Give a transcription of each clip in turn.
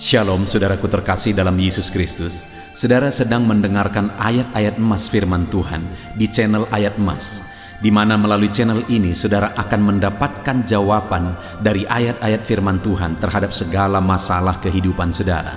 Shalom saudaraku terkasih dalam Yesus Kristus. Saudara sedang mendengarkan ayat-ayat emas firman Tuhan di channel Ayat Emas, di mana melalui channel ini saudara akan mendapatkan jawaban dari ayat-ayat firman Tuhan terhadap segala masalah kehidupan saudara.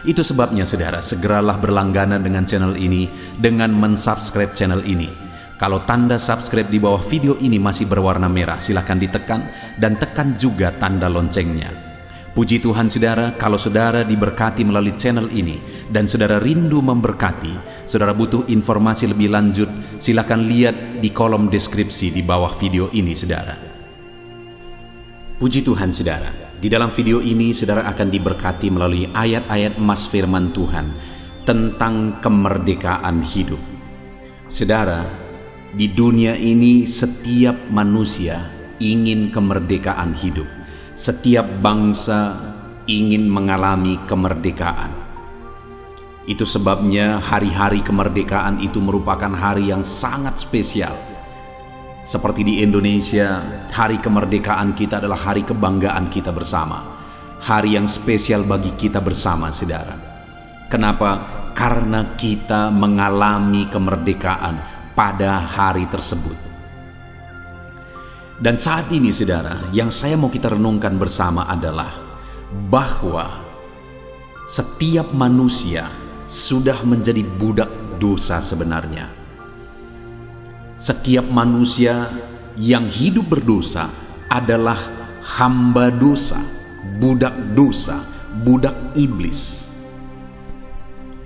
Itu sebabnya saudara segeralah berlangganan dengan channel ini dengan mensubscribe channel ini. Kalau tanda subscribe di bawah video ini masih berwarna merah, silahkan ditekan dan tekan juga tanda loncengnya. Puji Tuhan saudara, kalau saudara diberkati melalui channel ini dan saudara rindu memberkati, saudara butuh informasi lebih lanjut, silakan lihat di kolom deskripsi di bawah video ini saudara. Puji Tuhan saudara, di dalam video ini saudara akan diberkati melalui ayat-ayat emas firman Tuhan tentang kemerdekaan hidup. Saudara, di dunia ini setiap manusia ingin kemerdekaan hidup. Setiap bangsa ingin mengalami kemerdekaan. Itu sebabnya hari-hari kemerdekaan itu merupakan hari yang sangat spesial. Seperti di Indonesia, hari kemerdekaan kita adalah hari kebanggaan kita bersama. Hari yang spesial bagi kita bersama, saudara. Kenapa? Karena kita mengalami kemerdekaan pada hari tersebut. Dan saat ini saudara, yang saya mau kita renungkan bersama adalah bahwa setiap manusia sudah menjadi budak dosa sebenarnya. Setiap manusia yang hidup berdosa adalah hamba dosa, budak iblis.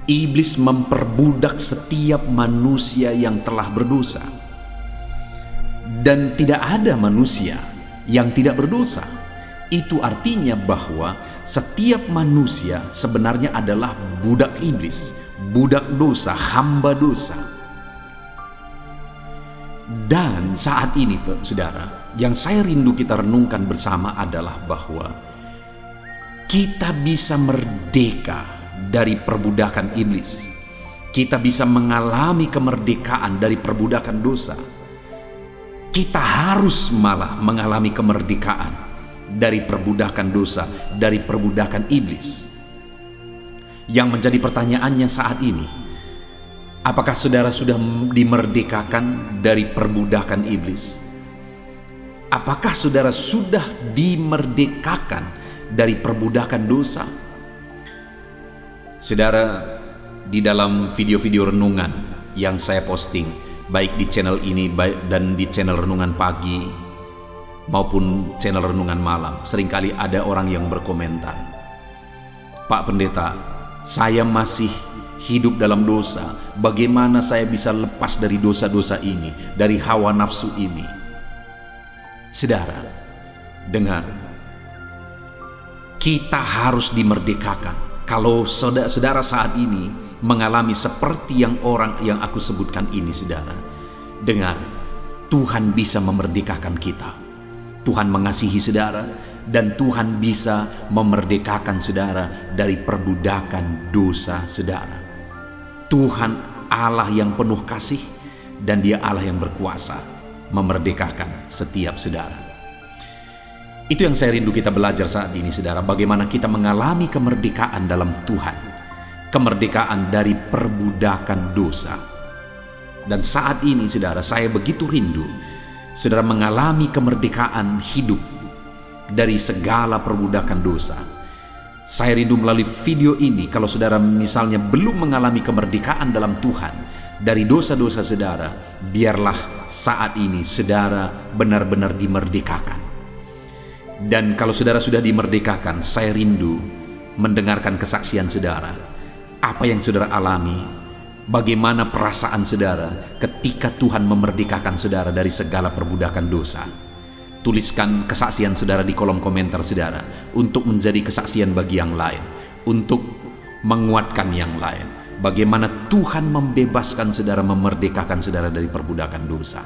Iblis memperbudak setiap manusia yang telah berdosa. Dan tidak ada manusia yang tidak berdosa. Itu artinya bahwa setiap manusia sebenarnya adalah budak iblis, budak dosa, hamba dosa. Dan saat ini saudara, yang saya rindu kita renungkan bersama adalah bahwa kita bisa merdeka dari perbudakan iblis. Kita bisa mengalami kemerdekaan dari perbudakan dosa. Kita harus malah mengalami kemerdekaan dari perbudakan dosa, dari perbudakan iblis. Yang menjadi pertanyaannya saat ini, apakah saudara sudah dimerdekakan dari perbudakan iblis? Apakah saudara sudah dimerdekakan dari perbudakan dosa? Saudara, di dalam video-video renungan yang saya posting, baik di channel ini dan di channel Renungan Pagi maupun channel Renungan Malam, seringkali ada orang yang berkomentar, "Pak Pendeta, saya masih hidup dalam dosa. Bagaimana saya bisa lepas dari dosa-dosa ini, dari hawa nafsu ini?" Saudara, dengar, kita harus dimerdekakan. Kalau saudara saat ini mengalami seperti yang orang yang aku sebutkan ini, saudara, dengar, Tuhan bisa memerdekakan kita. Tuhan mengasihi saudara dan Tuhan bisa memerdekakan saudara dari perbudakan dosa saudara. Tuhan Allah yang penuh kasih dan Dia Allah yang berkuasa memerdekakan setiap saudara. Itu yang saya rindu kita belajar saat ini, saudara, bagaimana kita mengalami kemerdekaan dalam Tuhan. Kemerdekaan dari perbudakan dosa. Dan saat ini saudara, saya begitu rindu saudara mengalami kemerdekaan hidup dari segala perbudakan dosa. Saya rindu melalui video ini, kalau saudara misalnya belum mengalami kemerdekaan dalam Tuhan dari dosa-dosa saudara, biarlah saat ini saudara benar-benar dimerdekakan. Dan kalau saudara sudah dimerdekakan, saya rindu mendengarkan kesaksian saudara. Apa yang saudara alami, bagaimana perasaan saudara ketika Tuhan memerdekakan saudara dari segala perbudakan dosa. Tuliskan kesaksian saudara di kolom komentar saudara, untuk menjadi kesaksian bagi yang lain, untuk menguatkan yang lain. Bagaimana Tuhan membebaskan saudara, memerdekakan saudara dari perbudakan dosa.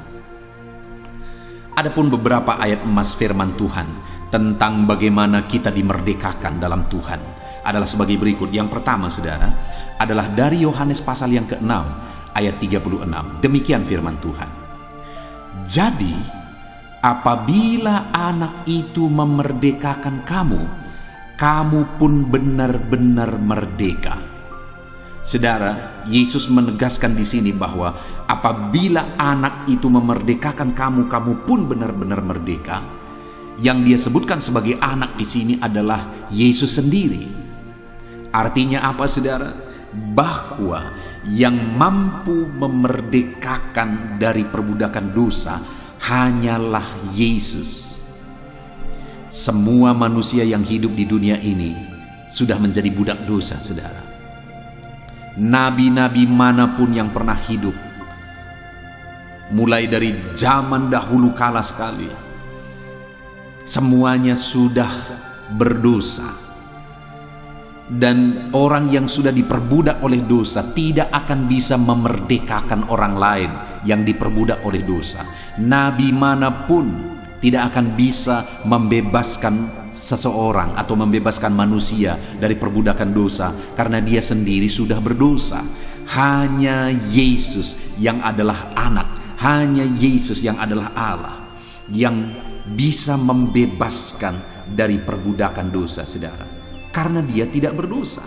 Adapun beberapa ayat emas firman Tuhan tentang bagaimana kita dimerdekakan dalam Tuhan adalah sebagai berikut. Yang pertama saudara adalah dari Yohanes pasal yang ke-6 ayat 36. Demikian firman Tuhan. "Jadi apabila anak itu memerdekakan kamu, kamu pun benar-benar merdeka. Saudara, Yesus menegaskan di sini bahwa apabila anak itu memerdekakan kamu, kamu pun benar-benar merdeka. Yang dia sebutkan sebagai anak di sini adalah Yesus sendiri. Artinya apa, saudara? Bahwa yang mampu memerdekakan dari perbudakan dosa hanyalah Yesus. Semua manusia yang hidup di dunia ini sudah menjadi budak dosa, saudara. Nabi-nabi manapun yang pernah hidup, mulai dari zaman dahulu kala sekali, semuanya sudah berdosa. Dan orang yang sudah diperbudak oleh dosa tidak akan bisa memerdekakan orang lain yang diperbudak oleh dosa. Nabi manapun tidak akan bisa membebaskan seseorang atau membebaskan manusia dari perbudakan dosa, karena dia sendiri sudah berdosa. Hanya Yesus yang adalah anak, hanya Yesus yang adalah Allah yang bisa membebaskan dari perbudakan dosa, saudara, karena dia tidak berdosa.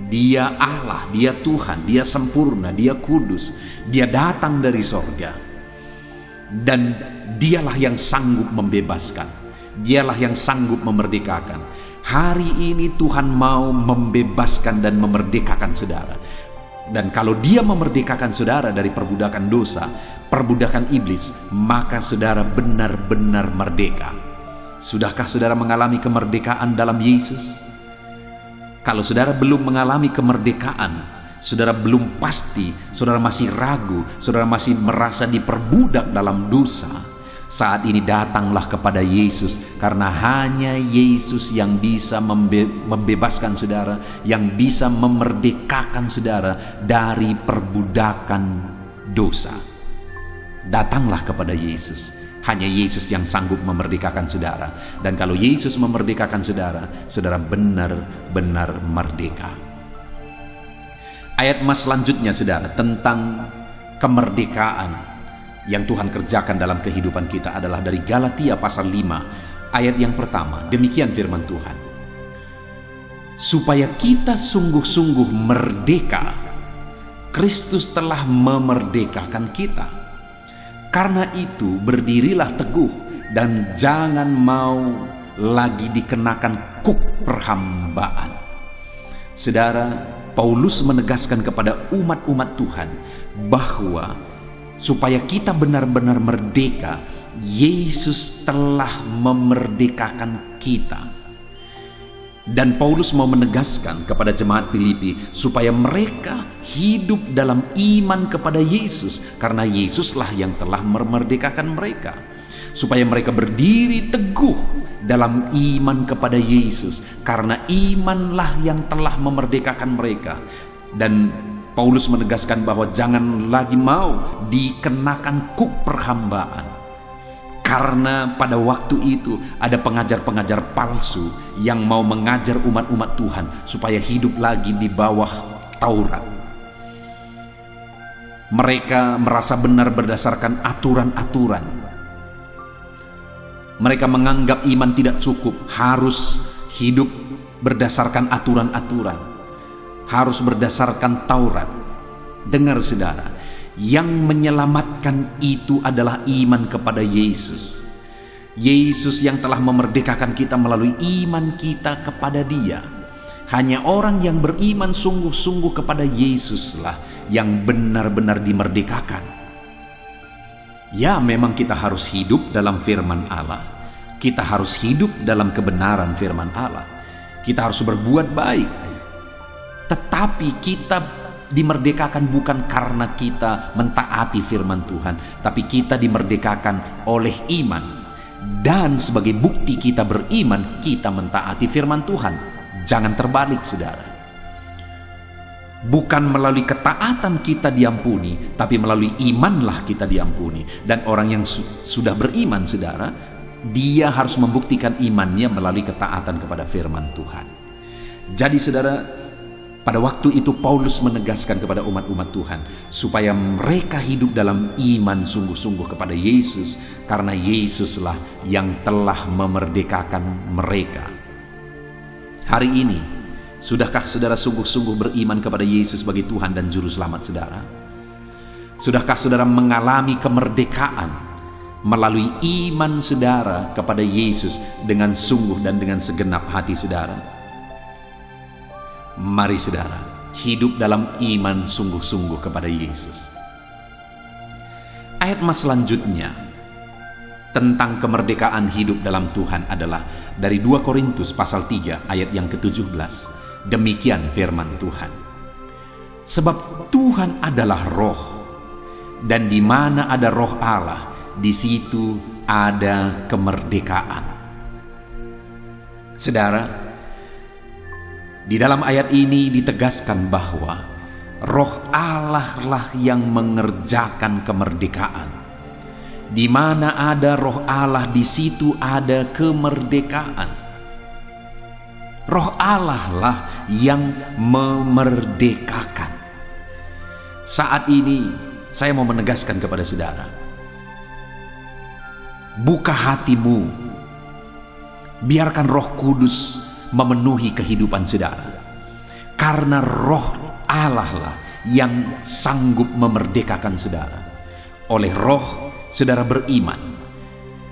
Dia Allah, dia Tuhan, dia sempurna, dia kudus, dia datang dari sorga, dan dialah yang sanggup membebaskan. Dialah yang sanggup memerdekakan. Hari ini Tuhan mau membebaskan dan memerdekakan saudara. Dan kalau dia memerdekakan saudara dari perbudakan dosa, perbudakan iblis, maka saudara benar-benar merdeka. Sudahkah saudara mengalami kemerdekaan dalam Yesus? Kalau saudara belum mengalami kemerdekaan, saudara belum pasti, saudara masih ragu, saudara masih merasa diperbudak dalam dosa, saat ini datanglah kepada Yesus, karena hanya Yesus yang bisa membebaskan saudara, yang bisa memerdekakan saudara dari perbudakan dosa. Datanglah kepada Yesus. Hanya Yesus yang sanggup memerdekakan saudara. Dan kalau Yesus memerdekakan saudara, saudara benar-benar merdeka. Ayat mas selanjutnya, saudara, tentang kemerdekaan yang Tuhan kerjakan dalam kehidupan kita adalah dari Galatia pasal 5 ayat yang pertama. Demikian firman Tuhan, supaya kita sungguh-sungguh merdeka, Kristus telah memerdekakan kita. Karena itu berdirilah teguh dan jangan mau lagi dikenakan kuk perhambaan. Saudara, Paulus menegaskan kepada umat-umat Tuhan bahwa supaya kita benar-benar merdeka, Yesus telah memerdekakan kita. Dan Paulus mau menegaskan kepada jemaat Filipi supaya mereka hidup dalam iman kepada Yesus, karena Yesuslah yang telah memerdekakan mereka. Supaya mereka berdiri teguh dalam iman kepada Yesus, karena imanlah yang telah memerdekakan mereka. Dan Paulus menegaskan bahwa jangan lagi mau dikenakan kuk perhambaan. Karena pada waktu itu ada pengajar-pengajar palsu yang mau mengajar umat-umat Tuhan supaya hidup lagi di bawah Taurat. Mereka merasa benar berdasarkan aturan-aturan. Mereka menganggap iman tidak cukup, harus hidup berdasarkan aturan-aturan, harus berdasarkan Taurat. Dengar saudara, yang menyelamatkan itu adalah iman kepada Yesus. Yesus yang telah memerdekakan kita melalui iman kita kepada Dia. Hanya orang yang beriman sungguh-sungguh kepada Yesuslah yang benar-benar dimerdekakan. Ya, memang kita harus hidup dalam firman Allah. Kita harus hidup dalam kebenaran firman Allah. Kita harus berbuat baik. Tetapi kita dimerdekakan bukan karena kita mentaati firman Tuhan, tapi kita dimerdekakan oleh iman. Dan sebagai bukti kita beriman, kita mentaati firman Tuhan. Jangan terbalik saudara. Bukan melalui ketaatan kita diampuni, tapi melalui imanlah kita diampuni. Dan orang yang sudah beriman saudara, dia harus membuktikan imannya melalui ketaatan kepada firman Tuhan. Jadi saudara, pada waktu itu Paulus menegaskan kepada umat-umat Tuhan supaya mereka hidup dalam iman sungguh-sungguh kepada Yesus, karena Yesuslah yang telah memerdekakan mereka. Hari ini, sudahkah saudara sungguh-sungguh beriman kepada Yesus sebagai Tuhan dan Juru Selamat saudara? Sudahkah saudara mengalami kemerdekaan melalui iman saudara kepada Yesus dengan sungguh dan dengan segenap hati saudara? Mari saudara, hidup dalam iman sungguh-sungguh kepada Yesus. Ayat mas selanjutnya tentang kemerdekaan hidup dalam Tuhan adalah dari 2 Korintus pasal 3 ayat yang ke-17. Demikian firman Tuhan. Sebab Tuhan adalah roh, dan di mana ada roh Allah, di situ ada kemerdekaan. Saudara, di dalam ayat ini ditegaskan bahwa roh Allah lah yang mengerjakan kemerdekaan. Di mana ada roh Allah, di situ ada kemerdekaan. Roh Allah lah yang memerdekakan. Saat ini saya mau menegaskan kepada saudara, buka hatimu, biarkan Roh Kudus memenuhi kehidupan saudara. Karena roh Allah lah yang sanggup memerdekakan saudara. Oleh roh saudara beriman,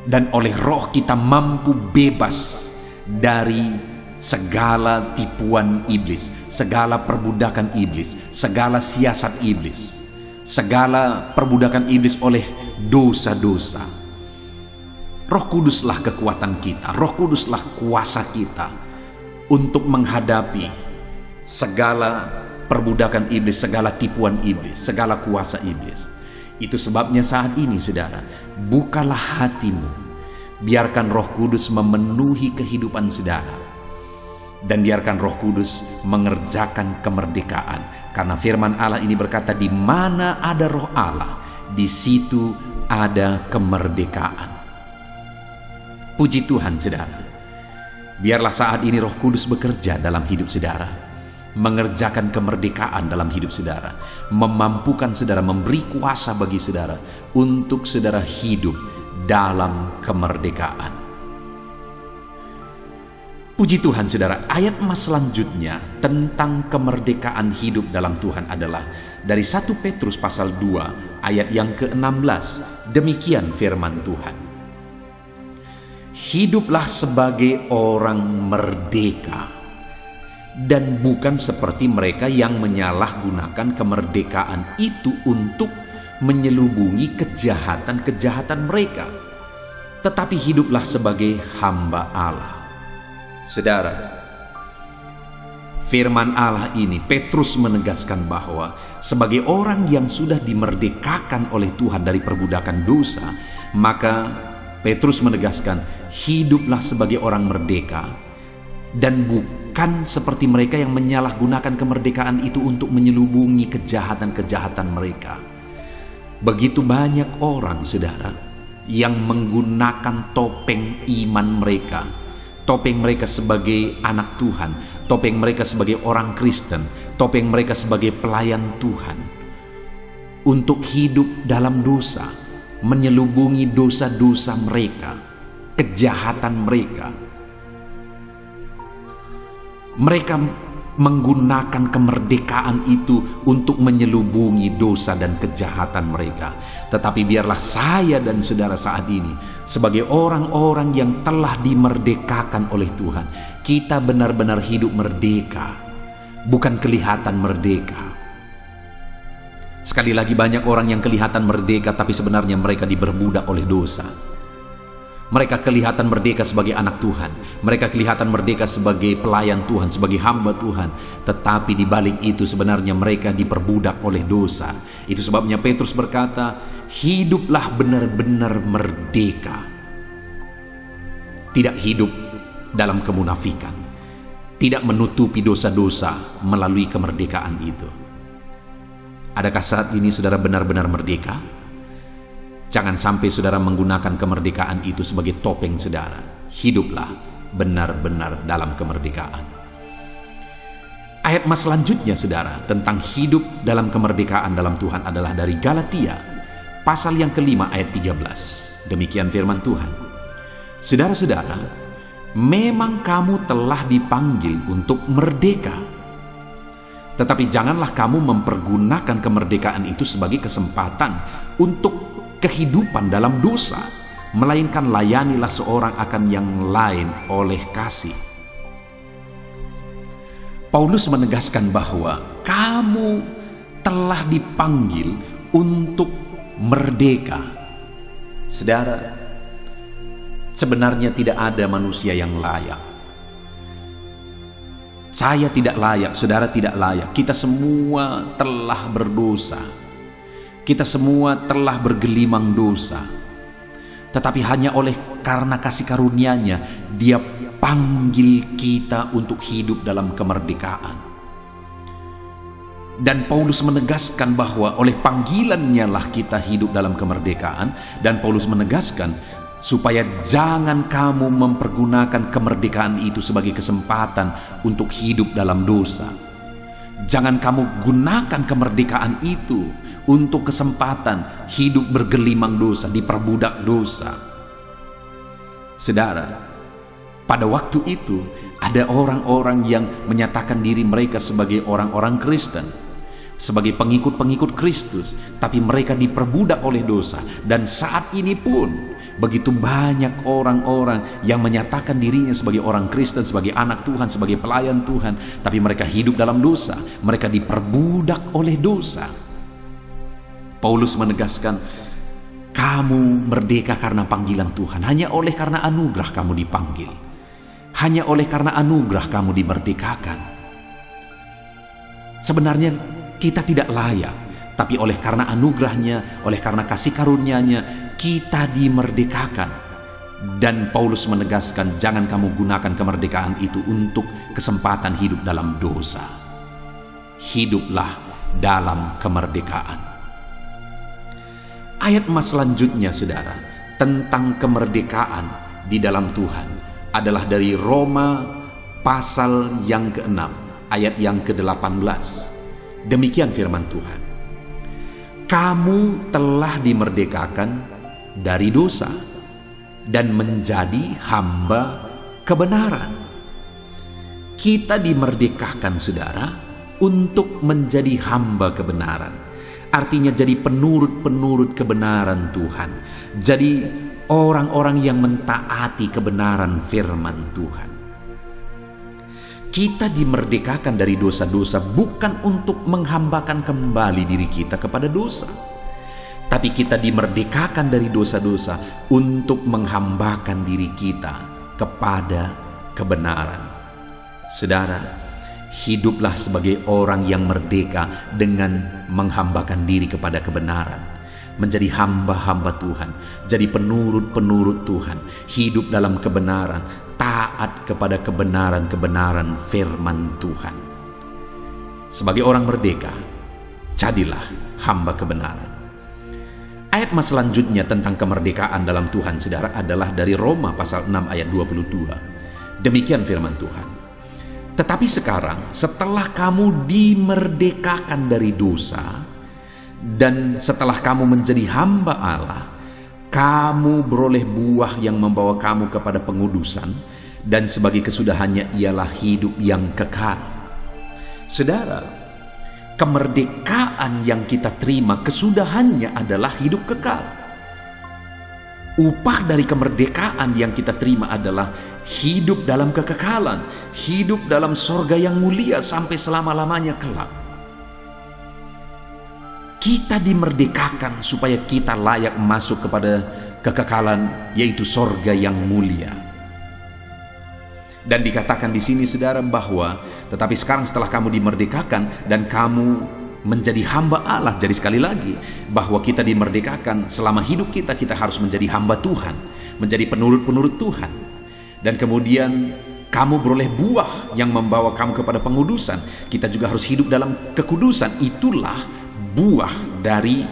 dan oleh roh kita mampu bebas dari segala tipuan iblis, segala perbudakan iblis, segala siasat iblis, segala perbudakan iblis oleh dosa-dosa. Roh Kuduslah kekuatan kita, Roh Kuduslah kuasa kita untuk menghadapi segala perbudakan iblis, segala tipuan iblis, segala kuasa iblis. Itu sebabnya saat ini saudara, bukalah hatimu, biarkan Roh Kudus memenuhi kehidupan saudara, dan biarkan Roh Kudus mengerjakan kemerdekaan. Karena firman Allah ini berkata, di mana ada roh Allah, di situ ada kemerdekaan. Puji Tuhan saudara. Biarlah saat ini Roh Kudus bekerja dalam hidup saudara, mengerjakan kemerdekaan dalam hidup saudara, memampukan saudara, memberi kuasa bagi saudara untuk saudara hidup dalam kemerdekaan. Puji Tuhan saudara, ayat mas selanjutnya tentang kemerdekaan hidup dalam Tuhan adalah dari 1 Petrus pasal 2 ayat yang ke-16. Demikian firman Tuhan. Hiduplah sebagai orang merdeka, dan bukan seperti mereka yang menyalahgunakan kemerdekaan itu untuk menyelubungi kejahatan-kejahatan mereka, tetapi hiduplah sebagai hamba Allah. Saudara, firman Allah ini Petrus menegaskan bahwa sebagai orang yang sudah dimerdekakan oleh Tuhan dari perbudakan dosa, maka Petrus menegaskan hiduplah sebagai orang merdeka, dan bukan seperti mereka yang menyalahgunakan kemerdekaan itu untuk menyelubungi kejahatan-kejahatan mereka. Begitu banyak orang saudara yang menggunakan topeng iman mereka, topeng mereka sebagai anak Tuhan, topeng mereka sebagai orang Kristen, topeng mereka sebagai pelayan Tuhan, untuk hidup dalam dosa, menyelubungi dosa-dosa mereka, kejahatan mereka. Mereka menggunakan kemerdekaan itu untuk menyelubungi dosa dan kejahatan mereka. Tetapi biarlah saya dan saudara saat ini sebagai orang-orang yang telah dimerdekakan oleh Tuhan, kita benar-benar hidup merdeka, bukan kelihatan merdeka. Sekali lagi, banyak orang yang kelihatan merdeka tapi sebenarnya mereka diperbudak oleh dosa. Mereka kelihatan merdeka sebagai anak Tuhan, mereka kelihatan merdeka sebagai pelayan Tuhan, sebagai hamba Tuhan, tetapi di balik itu sebenarnya mereka diperbudak oleh dosa. Itu sebabnya Petrus berkata, hiduplah benar-benar merdeka. Tidak hidup dalam kemunafikan, tidak menutupi dosa-dosa melalui kemerdekaan itu. Adakah saat ini saudara benar-benar merdeka? Jangan sampai saudara menggunakan kemerdekaan itu sebagai topeng saudara. Hiduplah benar-benar dalam kemerdekaan. Ayat mas selanjutnya saudara tentang hidup dalam kemerdekaan dalam Tuhan adalah dari Galatia pasal yang ke-5 ayat 13. Demikian firman Tuhan. Saudara-saudara, memang kamu telah dipanggil untuk merdeka. Tetapi janganlah kamu mempergunakan kemerdekaan itu sebagai kesempatan untuk kehidupan dalam dosa, melainkan layanilah seorang akan yang lain oleh kasih. Paulus menegaskan bahwa kamu telah dipanggil untuk merdeka. Saudara, sebenarnya tidak ada manusia yang layak. Saya tidak layak, saudara tidak layak. Kita semua telah berdosa. Kita semua telah bergelimang dosa. Tetapi hanya oleh karena kasih karunia-Nya, Dia panggil kita untuk hidup dalam kemerdekaan. Dan Paulus menegaskan bahwa oleh panggilan-Nya lah kita hidup dalam kemerdekaan. Dan Paulus menegaskan supaya jangan kamu mempergunakan kemerdekaan itu sebagai kesempatan untuk hidup dalam dosa. Jangan kamu gunakan kemerdekaan itu untuk kesempatan hidup bergelimang dosa, diperbudak dosa. Saudara, pada waktu itu ada orang-orang yang menyatakan diri mereka sebagai orang-orang Kristen, sebagai pengikut-pengikut Kristus, tapi mereka diperbudak oleh dosa. Dan saat ini pun begitu banyak orang-orang yang menyatakan dirinya sebagai orang Kristen, sebagai anak Tuhan, sebagai pelayan Tuhan, tapi mereka hidup dalam dosa. Mereka diperbudak oleh dosa. Paulus menegaskan, kamu merdeka karena panggilan Tuhan. Hanya oleh karena anugerah kamu dipanggil. Hanya oleh karena anugerah kamu dimerdekakan. Sebenarnya kita tidak layak, tapi oleh karena anugerahnya, oleh karena kasih karunia-Nya, kita dimerdekakan. Dan Paulus menegaskan, jangan kamu gunakan kemerdekaan itu untuk kesempatan hidup dalam dosa. Hiduplah dalam kemerdekaan. Ayat emas selanjutnya, saudara, tentang kemerdekaan di dalam Tuhan adalah dari Roma pasal yang ke-6, ayat yang ke-18. Demikian firman Tuhan. Kamu telah dimerdekakan dari dosa dan menjadi hamba kebenaran. Kita dimerdekakan, saudara, untuk menjadi hamba kebenaran. Artinya jadi penurut-penurut kebenaran Tuhan. Jadi orang-orang yang mentaati kebenaran firman Tuhan. Kita dimerdekakan dari dosa-dosa bukan untuk menghambakan kembali diri kita kepada dosa, tapi kita dimerdekakan dari dosa-dosa untuk menghambakan diri kita kepada kebenaran. Saudara, hiduplah sebagai orang yang merdeka dengan menghambakan diri kepada kebenaran, menjadi hamba-hamba Tuhan, jadi penurut-penurut Tuhan, hidup dalam kebenaran, taat kepada kebenaran-kebenaran firman Tuhan. Sebagai orang merdeka, jadilah hamba kebenaran. Ayat mas selanjutnya tentang kemerdekaan dalam Tuhan, saudara, adalah dari Roma pasal 6 ayat 22. Demikian firman Tuhan. Tetapi sekarang, setelah kamu dimerdekakan dari dosa, dan setelah kamu menjadi hamba Allah, kamu beroleh buah yang membawa kamu kepada pengudusan, dan sebagai kesudahannya ialah hidup yang kekal. Saudara, kemerdekaan yang kita terima, kesudahannya adalah hidup kekal. Upah dari kemerdekaan yang kita terima adalah hidup dalam kekekalan, hidup dalam sorga yang mulia sampai selama-lamanya kelak. Kita dimerdekakan supaya kita layak masuk kepada kekekalan, yaitu sorga yang mulia. Dan dikatakan di sini, saudara, bahwa tetapi sekarang setelah kamu dimerdekakan dan kamu menjadi hamba Allah. Jadi sekali lagi, bahwa kita dimerdekakan, selama hidup kita harus menjadi hamba Tuhan, menjadi penurut-penurut Tuhan. Dan kemudian kamu beroleh buah yang membawa kamu kepada pengudusan. Kita juga harus hidup dalam kekudusan. Itulah buah dari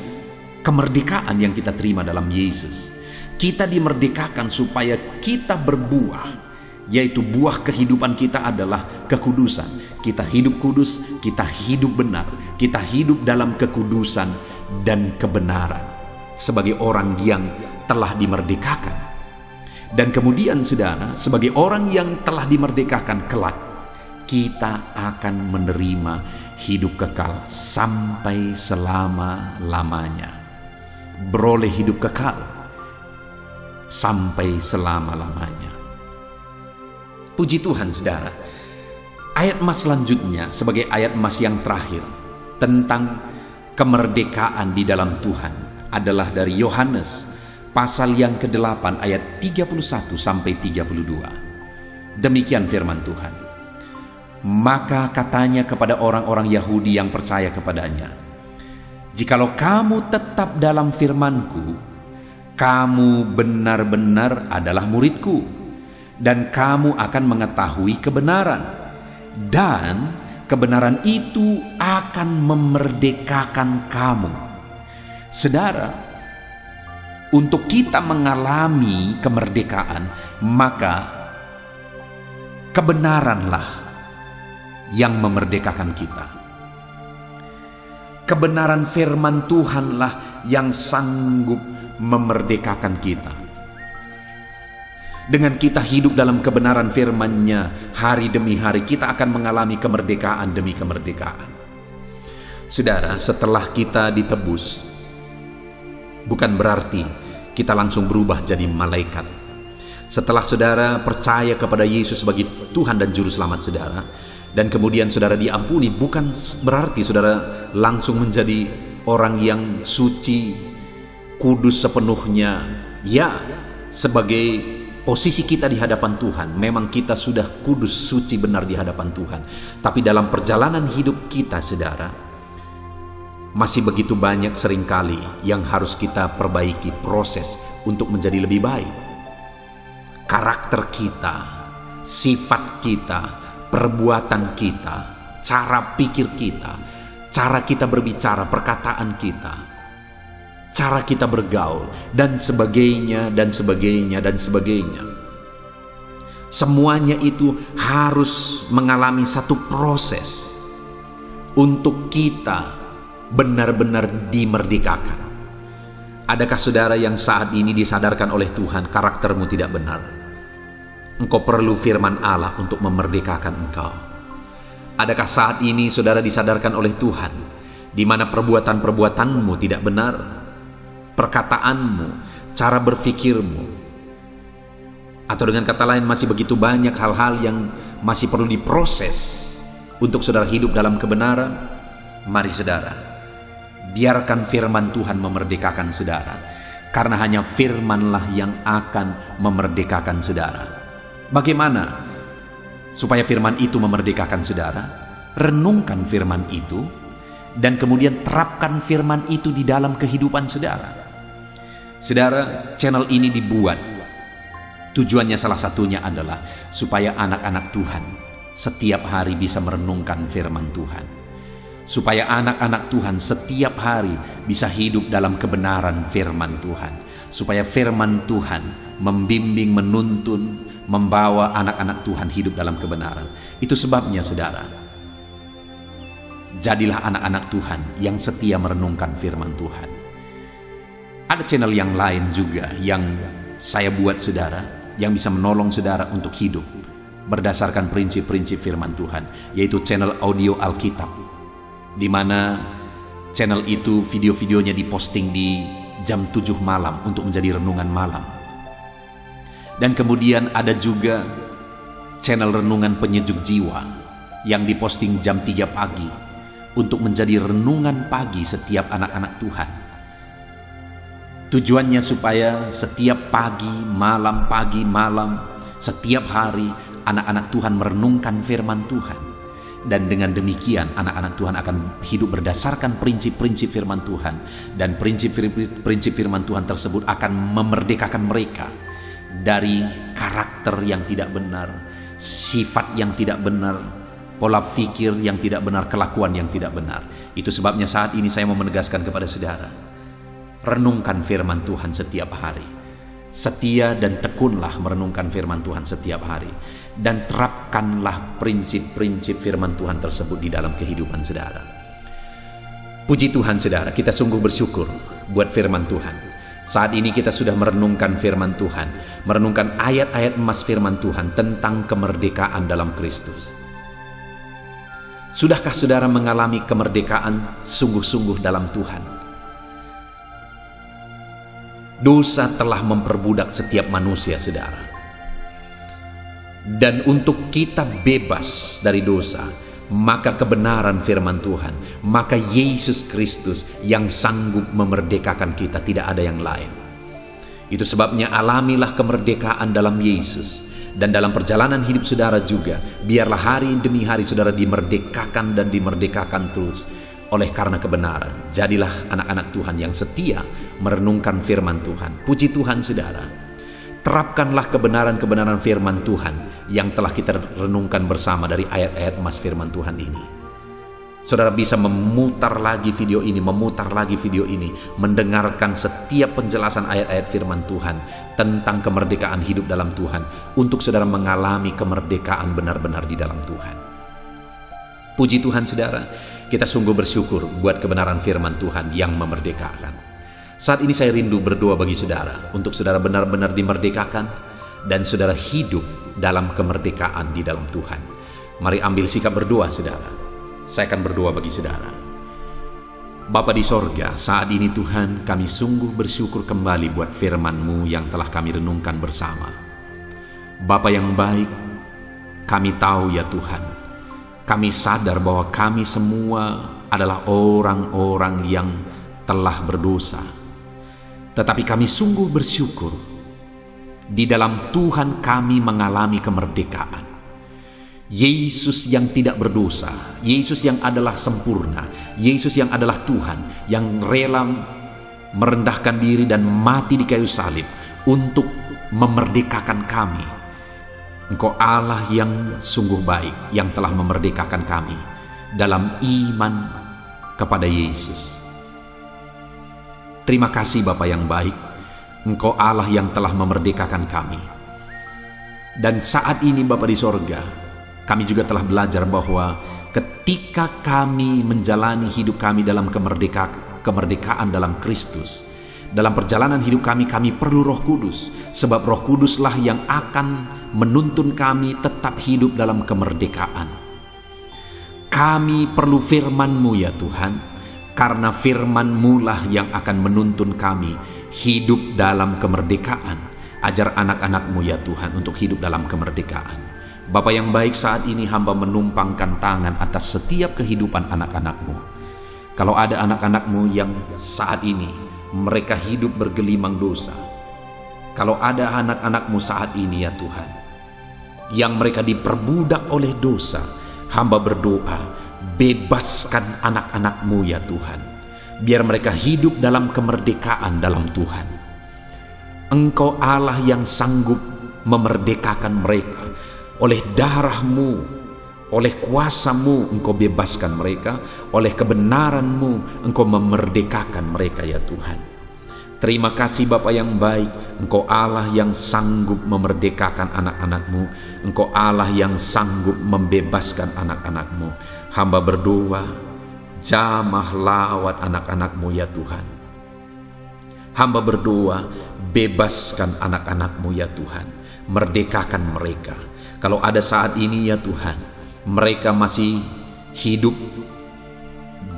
kemerdekaan yang kita terima dalam Yesus. Kita dimerdekakan supaya kita berbuah, yaitu buah kehidupan kita adalah kekudusan. Kita hidup kudus, kita hidup benar, kita hidup dalam kekudusan dan kebenaran sebagai orang yang telah dimerdekakan. Dan kemudian saudara, sebagai orang yang telah dimerdekakan kelak, kita akan menerima hidup kekal sampai selama-lamanya. Beroleh hidup kekal sampai selama-lamanya. Puji Tuhan saudara. Ayat emas selanjutnya sebagai ayat emas yang terakhir tentang kemerdekaan di dalam Tuhan adalah dari Yohanes pasal yang ke-8 ayat 31 sampai 32. Demikian firman Tuhan. Maka katanya kepada orang-orang Yahudi yang percaya kepadanya, jikalau kamu tetap dalam firman-Ku, kamu benar-benar adalah murid-Ku, dan kamu akan mengetahui kebenaran, dan kebenaran itu akan memerdekakan kamu. Saudara, untuk kita mengalami kemerdekaan, maka kebenaranlah yang memerdekakan kita. Kebenaran firman Tuhanlah yang sanggup memerdekakan kita. Dengan kita hidup dalam kebenaran firman-Nya hari demi hari, kita akan mengalami kemerdekaan demi kemerdekaan. Saudara, setelah kita ditebus, bukan berarti kita langsung berubah jadi malaikat. Setelah saudara percaya kepada Yesus sebagai Tuhan dan Juru Selamat saudara, dan kemudian saudara diampuni, bukan berarti saudara langsung menjadi orang yang suci, kudus sepenuhnya. Ya, sebagai posisi kita di hadapan Tuhan, memang kita sudah kudus, suci, benar di hadapan Tuhan. Tapi dalam perjalanan hidup kita saudara, masih begitu banyak seringkali yang harus kita perbaiki proses untuk menjadi lebih baik. Karakter kita, sifat kita, perbuatan kita, cara pikir kita, cara kita berbicara, perkataan kita, cara kita bergaul, dan sebagainya, dan sebagainya, dan sebagainya. Semuanya itu harus mengalami satu proses untuk kita benar-benar dimerdekakan. Adakah saudara yang saat ini disadarkan oleh Tuhan karaktermu tidak benar? Engkau perlu firman Allah untuk memerdekakan engkau. Adakah saat ini saudara disadarkan oleh Tuhan di mana perbuatan-perbuatanmu tidak benar, perkataanmu, cara berfikirmu, atau dengan kata lain masih begitu banyak hal-hal yang masih perlu diproses untuk saudara hidup dalam kebenaran? Mari saudara, biarkan firman Tuhan memerdekakan saudara, karena hanya firman-lah yang akan memerdekakan saudara. Bagaimana supaya firman itu memerdekakan saudara? Renungkan firman itu dan kemudian terapkan firman itu di dalam kehidupan saudara. Saudara, channel ini dibuat, tujuannya salah satunya adalah supaya anak-anak Tuhan setiap hari bisa merenungkan firman Tuhan. Supaya anak-anak Tuhan setiap hari bisa hidup dalam kebenaran firman Tuhan. Supaya firman Tuhan membimbing, menuntun, membawa anak-anak Tuhan hidup dalam kebenaran. Itu sebabnya saudara, jadilah anak-anak Tuhan yang setia merenungkan firman Tuhan. Ada channel yang lain juga yang saya buat saudara, yang bisa menolong saudara untuk hidup berdasarkan prinsip-prinsip firman Tuhan, yaitu channel audio Alkitab, di mana channel itu video-videonya diposting di jam 7 malam untuk menjadi renungan malam. Dan kemudian ada juga channel renungan penyejuk jiwa yang diposting jam 3 pagi untuk menjadi renungan pagi setiap anak-anak Tuhan. Tujuannya supaya setiap pagi, malam, setiap hari anak-anak Tuhan merenungkan firman Tuhan. Dan dengan demikian anak-anak Tuhan akan hidup berdasarkan prinsip-prinsip firman Tuhan. Dan prinsip firman Tuhan tersebut akan memerdekakan mereka dari karakter yang tidak benar, sifat yang tidak benar, pola pikir yang tidak benar, kelakuan yang tidak benar. Itu sebabnya saat ini saya mau menegaskan kepada saudara, renungkan firman Tuhan setiap hari. Setia dan tekunlah merenungkan firman Tuhan setiap hari, dan terapkanlah prinsip-prinsip firman Tuhan tersebut di dalam kehidupan saudara. Puji Tuhan saudara, kita sungguh bersyukur buat firman Tuhan. Saat ini kita sudah merenungkan firman Tuhan, merenungkan ayat-ayat emas firman Tuhan tentang kemerdekaan dalam Kristus. Sudahkah saudara mengalami kemerdekaan sungguh-sungguh dalam Tuhan? Dosa telah memperbudak setiap manusia, saudara. Dan untuk kita bebas dari dosa, maka kebenaran firman Tuhan, maka Yesus Kristus yang sanggup memerdekakan kita, tidak ada yang lain. Itu sebabnya alamilah kemerdekaan dalam Yesus. Dan dalam perjalanan hidup saudara juga, biarlah hari demi hari saudara dimerdekakan dan dimerdekakan terus oleh karena kebenaran. Jadilah anak-anak Tuhan yang setia merenungkan firman Tuhan. Puji Tuhan saudara. Terapkanlah kebenaran-kebenaran firman Tuhan yang telah kita renungkan bersama dari ayat-ayat emas firman Tuhan ini. Saudara bisa memutar lagi video ini, mendengarkan setiap penjelasan ayat-ayat firman Tuhan tentang kemerdekaan hidup dalam Tuhan, untuk saudara mengalami kemerdekaan benar-benar di dalam Tuhan. Puji Tuhan saudara, kita sungguh bersyukur buat kebenaran firman Tuhan yang memerdekakan. Saat ini saya rindu berdoa bagi saudara, untuk saudara benar-benar dimerdekakan dan saudara hidup dalam kemerdekaan di dalam Tuhan. Mari ambil sikap berdoa saudara. Saya akan berdoa bagi saudara. Bapa di sorga, saat ini Tuhan, kami sungguh bersyukur kembali buat firman-Mu yang telah kami renungkan bersama. Bapa yang baik, kami tahu ya Tuhan, kami sadar bahwa kami semua adalah orang-orang yang telah berdosa. Tetapi kami sungguh bersyukur, di dalam Tuhan kami mengalami kemerdekaan. Yesus yang tidak berdosa, Yesus yang adalah sempurna, Yesus yang adalah Tuhan, yang rela merendahkan diri dan mati di kayu salib untuk memerdekakan kami. Engkau Allah yang sungguh baik, yang telah memerdekakan kami dalam iman kepada Yesus. Terima kasih Bapa yang baik, Engkau Allah yang telah memerdekakan kami. Dan saat ini Bapa di sorga, kami juga telah belajar bahwa ketika kami menjalani hidup kami dalam kemerdekaan dalam Kristus, dalam perjalanan hidup kami perlu Roh Kudus, sebab Roh Kuduslah yang akan menuntun kami tetap hidup dalam kemerdekaan. Kami perlu firman-Mu ya Tuhan, karena firman-Mu lah yang akan menuntun kami hidup dalam kemerdekaan. Ajar anak-anak-Mu ya Tuhan untuk hidup dalam kemerdekaan. Bapa yang baik, saat ini hamba menumpangkan tangan atas setiap kehidupan anak-anak-Mu. Kalau ada anak-anak-Mu yang saat ini mereka hidup bergelimang dosa, kalau ada anak-anak-Mu saat ini ya Tuhan, yang mereka diperbudak oleh dosa, hamba berdoa, bebaskan anak-anak-Mu ya Tuhan, biar mereka hidup dalam kemerdekaan dalam Tuhan. Engkau Allah yang sanggup memerdekakan mereka. Oleh darah-Mu, oleh kuasa-Mu Engkau bebaskan mereka, oleh kebenaran-Mu Engkau memerdekakan mereka ya Tuhan. Terima kasih Bapa yang baik, Engkau Allah yang sanggup memerdekakan anak-anak-Mu, Engkau Allah yang sanggup membebaskan anak-anak-Mu. Hamba berdoa, jamah lawat anak-anak-Mu ya Tuhan. Hamba berdoa, bebaskan anak-anak-Mu ya Tuhan, merdekakan mereka. Kalau ada saat ini ya Tuhan, mereka masih hidup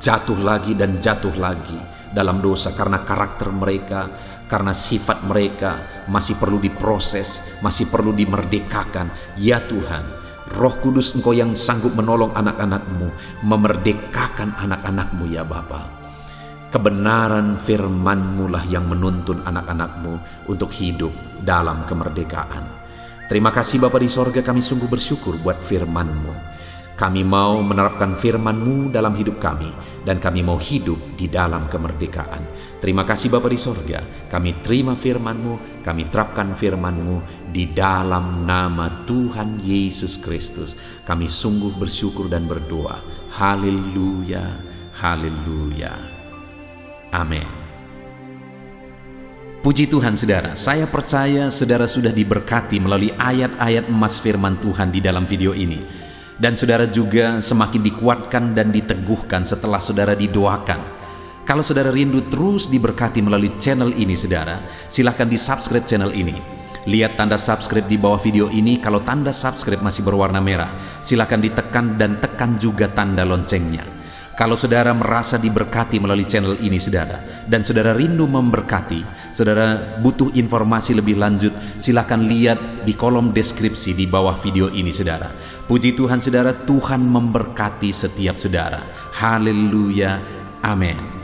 jatuh lagi dan jatuh lagi dalam dosa karena karakter mereka, karena sifat mereka masih perlu diproses, masih perlu dimerdekakan. Ya Tuhan, Roh Kudus Engkau yang sanggup menolong anak-anak-Mu, memerdekakan anak-anak-Mu ya Bapa. Kebenaran firman-Mu lah yang menuntun anak-anak-Mu untuk hidup dalam kemerdekaan. Terima kasih Bapa di sorga, kami sungguh bersyukur buat firman-Mu. Kami mau menerapkan firman-Mu dalam hidup kami, dan kami mau hidup di dalam kemerdekaan. Terima kasih Bapa di sorga, kami terima firman-Mu, kami terapkan firman-Mu di dalam nama Tuhan Yesus Kristus. Kami sungguh bersyukur dan berdoa. Haleluya, haleluya. Amin. Puji Tuhan saudara, saya percaya saudara sudah diberkati melalui ayat-ayat emas firman Tuhan di dalam video ini. Dan saudara juga semakin dikuatkan dan diteguhkan setelah saudara didoakan. Kalau saudara rindu terus diberkati melalui channel ini saudara, silahkan di subscribe channel ini. Lihat tanda subscribe di bawah video ini. Kalau tanda subscribe masih berwarna merah, silahkan ditekan dan tekan juga tanda loncengnya. Kalau saudara merasa diberkati melalui channel ini saudara, dan saudara rindu memberkati, saudara butuh informasi lebih lanjut, silahkan lihat di kolom deskripsi di bawah video ini saudara. Puji Tuhan saudara, Tuhan memberkati setiap saudara. Haleluya, amin.